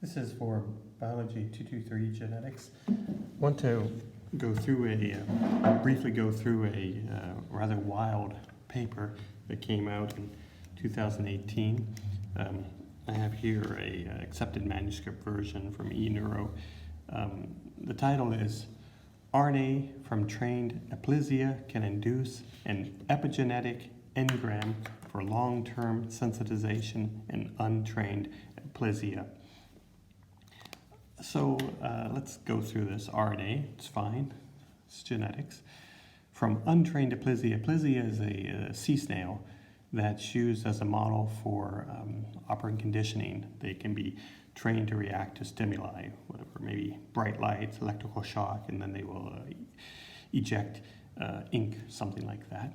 This is for Biology 223 Genetics. I want to go through briefly go through a rather wild paper that came out in 2018. I have here a accepted manuscript version from eNeuro. The title is RNA from trained Aplysia can induce an epigenetic engram for long-term sensitization in untrained Aplysia. So let's go through this. RNA, it's fine, it's genetics. From untrained Aplysia. Aplysia is a sea snail that's used as a model for operant conditioning. They can be trained to react to stimuli, whatever, maybe bright lights, electrical shock, and then they will eject ink, something like that.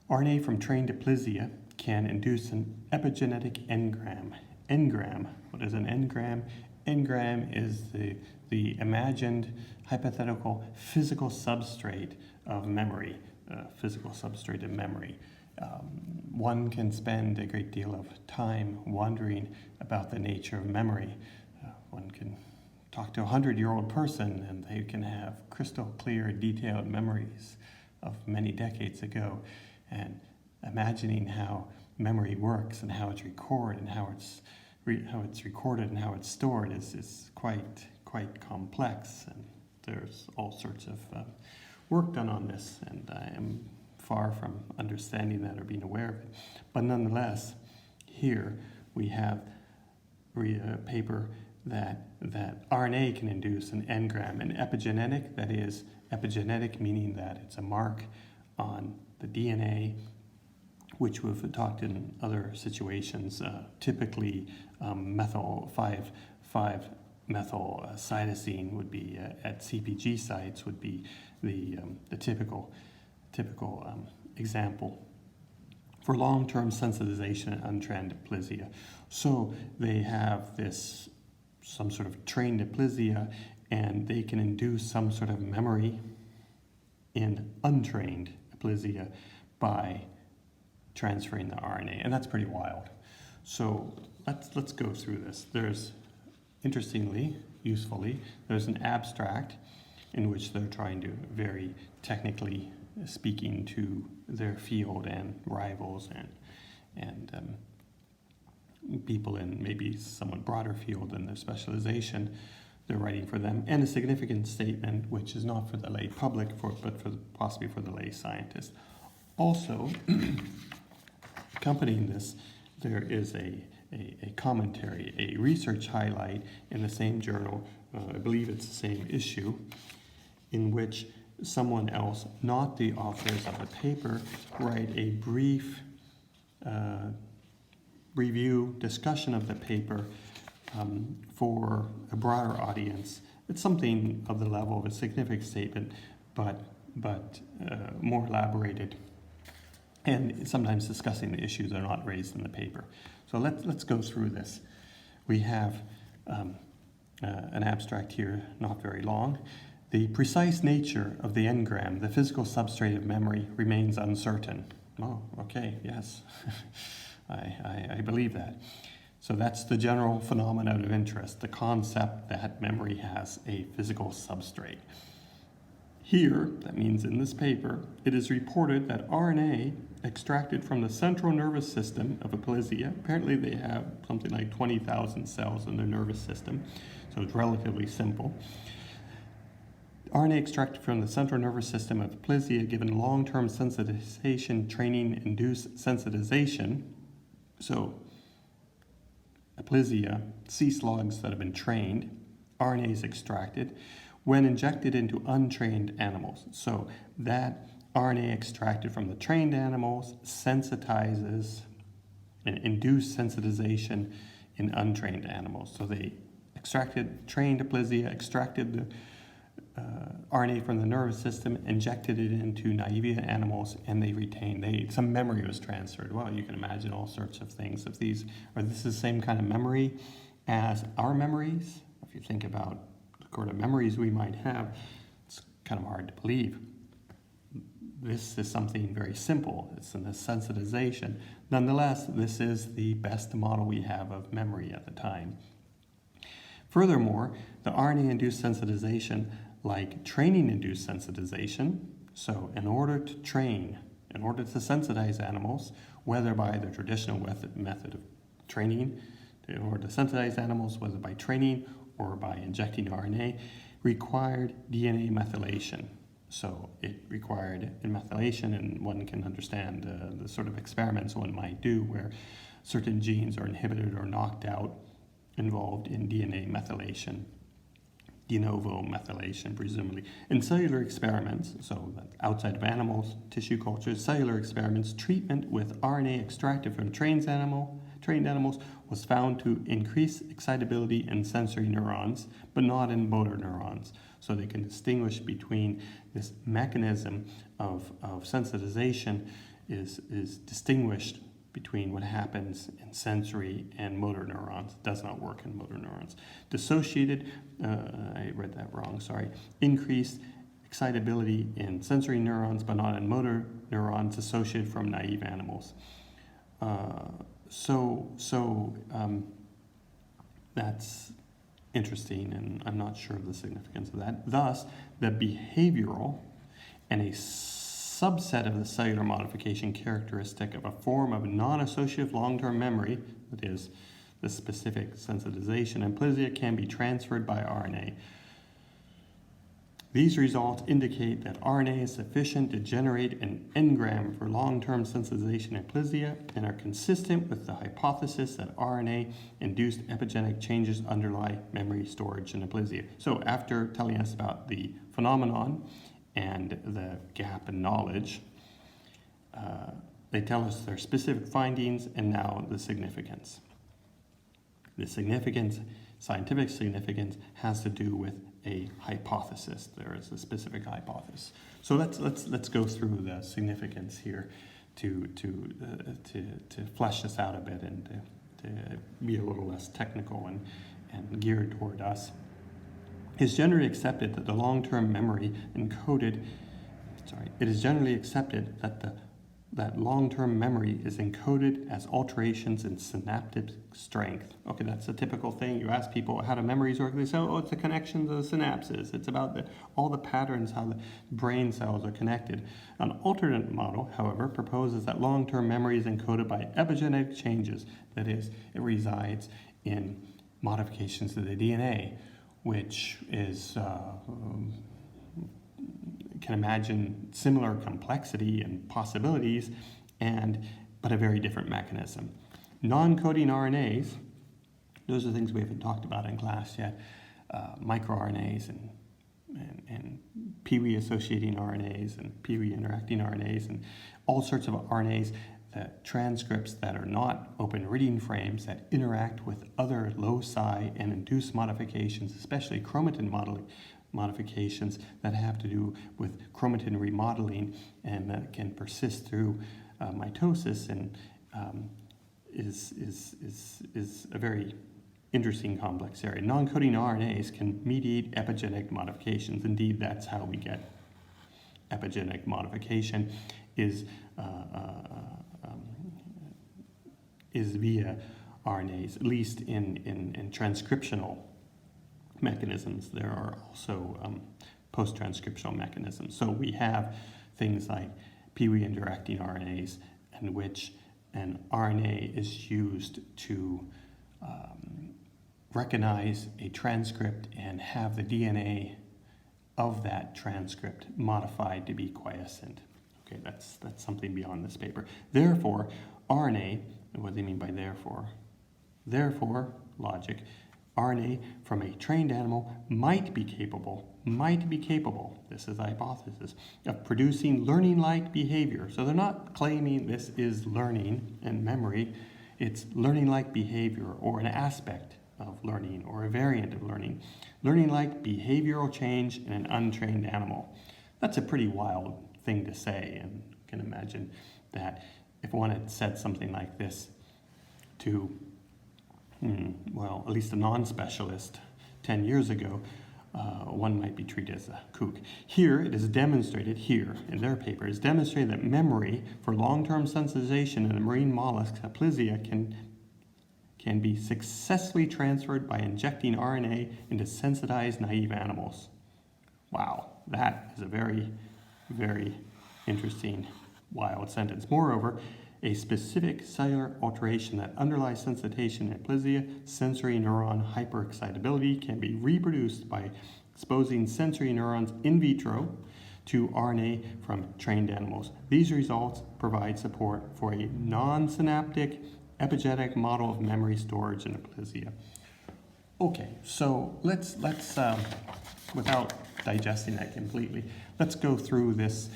RNA from trained Aplysia can induce an epigenetic engram. Engram, what is an engram? Engram is the imagined hypothetical physical substrate of memory, One can spend a great deal of time wondering about the nature of memory. One can talk to a 100-year-old person and they can have crystal clear, detailed memories of many decades ago. And imagining how memory works and how it's recorded and how it's stored is quite complex, and there's all sorts of work done on this, and I am far from understanding that or being aware of it. But nonetheless, here we have a paper that RNA can induce an engram, an epigenetic, that is epigenetic meaning that it's a mark on the DNA, which we've talked in other situations, typically 5-methyl cytosine would be at CPG sites would be the typical example for long-term sensitization in untrained Aplysia. So they have some sort of trained Aplysia, and they can induce some sort of memory in untrained Aplysia by transferring the RNA, and that's pretty wild. So let's go through this. There's, interestingly, usefully, there's an abstract in which they're trying to very technically speaking to their field and rivals and people in maybe somewhat broader field than their specialization. They're writing for them, and a significant statement which is not for the lay public, but possibly for the lay scientist. Also, accompanying this, there is a commentary, a research highlight in the same journal, I believe it's the same issue, in which someone else, not the authors of the paper, write a brief review, discussion of the paper for a broader audience. It's something of the level of a significant statement, but more elaborated, and sometimes discussing the issues that are not raised in the paper. So let's go through this. We have an abstract here, not very long. The precise nature of the engram, the physical substrate of memory, remains uncertain. Oh, okay, yes, I believe that. So that's the general phenomenon of interest, the concept that memory has a physical substrate. Here, that means in this paper, it is reported that RNA extracted from the central nervous system of Aplysia, apparently they have something like 20,000 cells in their nervous system, so it's relatively simple. RNA extracted from the central nervous system of Aplysia given long-term sensitization training induced sensitization. So Aplysia, sea slugs that have been trained, RNA is extracted when injected into untrained animals. So that RNA extracted from the trained animals sensitizes and induced sensitization in untrained animals. So they trained Aplysia, extracted the RNA from the nervous system, injected it into naive animals, and they retained, some memory was transferred. Well, you can imagine all sorts of things. If this is the same kind of memory as our memories, if you think about the sort of memories we might have, it's kind of hard to believe. This is something very simple. It's in the sensitization. Nonetheless, this is the best model we have of memory at the time. Furthermore, the RNA-induced sensitization, like training-induced sensitization, so in order to sensitize animals, whether by the traditional method of training, in order to sensitize animals, whether by training or by injecting RNA, required DNA methylation. So it required methylation, and one can understand the sort of experiments one might do where certain genes are inhibited or knocked out, involved in DNA methylation, de novo methylation, presumably. In cellular experiments, so outside of animals, tissue cultures, cellular experiments, treatment with RNA extracted from trained animals was found to increase excitability in sensory neurons, but not in motor neurons. So they can distinguish between this mechanism of sensitization is distinguished between what happens in sensory and motor neurons. It does not work in motor neurons. Dissociated, I read that wrong, sorry. Increased excitability in sensory neurons, but not in motor neurons associated from naive animals. That's interesting, and I'm not sure of the significance of that. Thus, the behavioral and a subset of the cellular modification characteristic of a form of non-associative long-term memory, that is, the specific sensitization Aplysia, can be transferred by RNA. These results indicate that RNA is sufficient to generate an engram for long-term sensitization Aplysia and are consistent with the hypothesis that RNA-induced epigenetic changes underlie memory storage in Aplysia. So after telling us about the phenomenon and the gap in knowledge, they tell us their specific findings and now the significance. The significance, scientific significance, has to do with a hypothesis. There is a specific hypothesis. So let's go through the significance here to flesh this out a bit and to be a little less technical and geared toward us. It is generally accepted that the long-term memory encoded. It is generally accepted that long-term memory is encoded as alterations in synaptic strength. Okay, that's a typical thing. You ask people how do memories work, they say, oh, it's the connections of the synapses. It's about all the patterns, how the brain cells are connected. An alternate model, however, proposes that long-term memory is encoded by epigenetic changes. That is, it resides in modifications to the DNA, which is can imagine similar complexity and possibilities, but a very different mechanism. Non-coding RNAs, those are things we haven't talked about in class yet, microRNAs and Pee-wee associating RNAs and Pee-wee interacting RNAs and all sorts of RNAs, transcripts that are not open reading frames that interact with other loci and induce modifications, especially chromatin modifications that have to do with chromatin remodeling and that can persist through mitosis and is a very interesting complex area. Non-coding RNAs can mediate epigenetic modifications. Indeed, that's how we get epigenetic modification is via RNAs, at least in transcriptional mechanisms. There are also post-transcriptional mechanisms. So we have things like Pee-wee interacting RNAs in which an RNA is used to recognize a transcript and have the DNA of that transcript modified to be quiescent. Okay, that's something beyond this paper. Therefore, RNA, what do they mean by therefore? Therefore, logic, RNA from a trained animal might be capable, this is the hypothesis, of producing learning-like behavior. So they're not claiming this is learning and memory, it's learning-like behavior or an aspect of learning or a variant of learning. Learning-like behavioral change in an untrained animal. That's a pretty wild thing to say, and you can imagine that if one had said something like this to at least a non-specialist 10 years ago, one might be treated as a kook. Here, it is demonstrated, in their paper, is demonstrated that memory for long-term sensitization in a marine mollusk, Aplysia, can be successfully transferred by injecting RNA into sensitized naive animals. Wow, that is a very, very interesting, wild sentence. Moreover, a specific cellular alteration that underlies sensitization in Aplysia, sensory neuron hyperexcitability, can be reproduced by exposing sensory neurons in vitro to RNA from trained animals. These results provide support for a non-synaptic epigenetic model of memory storage in Aplysia. Okay, so let's without digesting that completely, let's go through this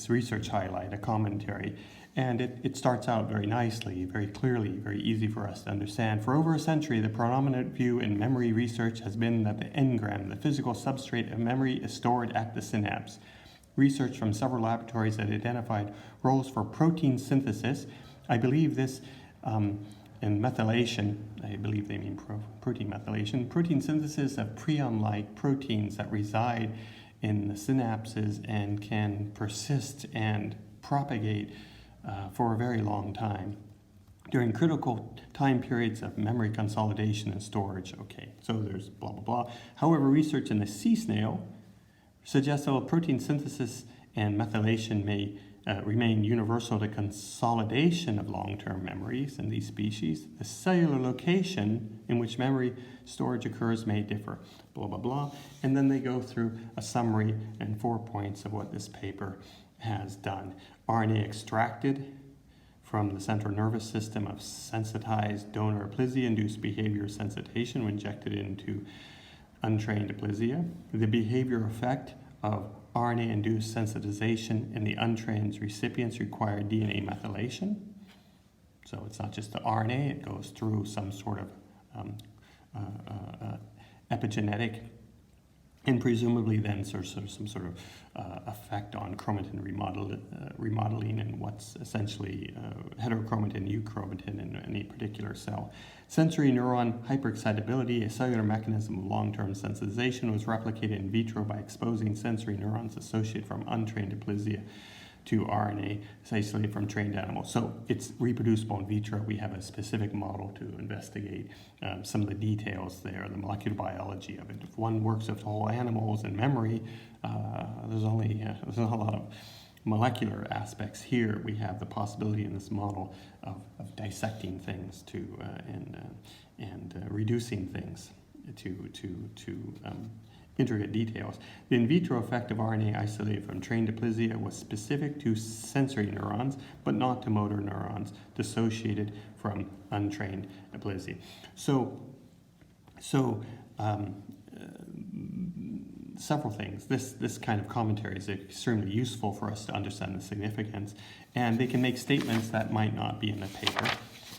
research highlight, a commentary, and it starts out very nicely, very clearly, very easy for us to understand. For over a century, the predominant view in memory research has been that the engram, the physical substrate of memory, is stored at the synapse. Research from several laboratories that identified roles for protein synthesis, I believe this in methylation, I believe they mean protein methylation, protein synthesis of prion-like proteins that reside in the synapses and can persist and propagate for a very long time during critical time periods of memory consolidation and storage. Okay, so there's blah, blah, blah. However, research in the sea snail suggests that protein synthesis and methylation may remain universal to consolidation of long-term memories in these species. The cellular location in which memory storage occurs may differ, blah, blah, blah. And then they go through a summary and 4 points of what this paper has done. RNA extracted from the central nervous system of sensitized donor Aplysia induced behavior sensitization when injected into untrained Aplysia. The behavior effect of RNA-induced sensitization in the untrained recipients required DNA methylation. So it's not just the RNA, it goes through some sort of epigenetic, and presumably then there's some sort of effect on chromatin remodeling and what's essentially heterochromatin, euchromatin in any particular cell. Sensory neuron hyperexcitability, a cellular mechanism of long-term sensitization, was replicated in vitro by exposing sensory neurons associated from untrained Aplysia to RNA isolated from trained animals. So it's reproducible in vitro. We have a specific model to investigate some of the details there, the molecular biology of it. If one works with whole animals and memory, there's not a lot of molecular aspects here. We have the possibility in this model of dissecting things and reducing things to intricate details. The in vitro effect of RNA isolated from trained Aplysia was specific to sensory neurons, but not to motor neurons dissociated from untrained Aplysia. Several things. This kind of commentary is extremely useful for us to understand the significance, and they can make statements that might not be in the paper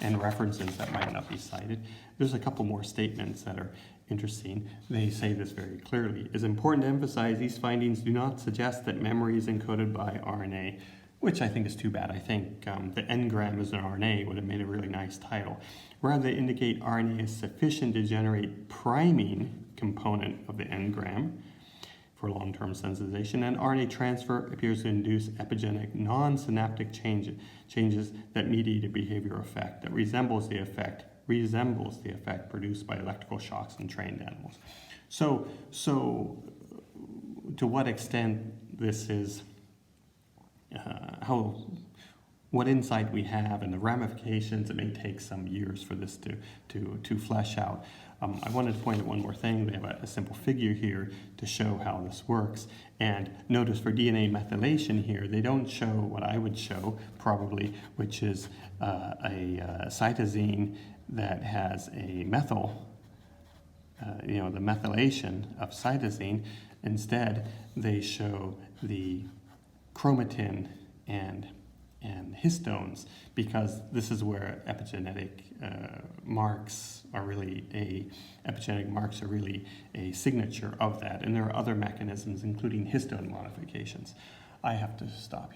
and references that might not be cited. There's a couple more statements that are interesting. They say this very clearly. It's important to emphasize these findings do not suggest that memory is encoded by RNA, which I think is too bad. I think the engram as an RNA would have made a really nice title. Rather, they indicate RNA is sufficient to generate priming component of the engram for long-term sensitization, and RNA transfer appears to induce epigenetic non-synaptic changes that mediate a behavior effect that resembles the effect produced by electrical shocks in trained animals. So to what extent this is what insight we have and the ramifications, it may take some years for this to flesh out. I wanted to point out one more thing. We have a simple figure here to show how this works. And notice for DNA methylation here, they don't show what I would show probably, which is a cytosine that has a methyl, the methylation of cytosine. Instead, they show the chromatin and histones, because this is where epigenetic marks are really a signature of that, and there are other mechanisms, including histone modifications. I have to stop here.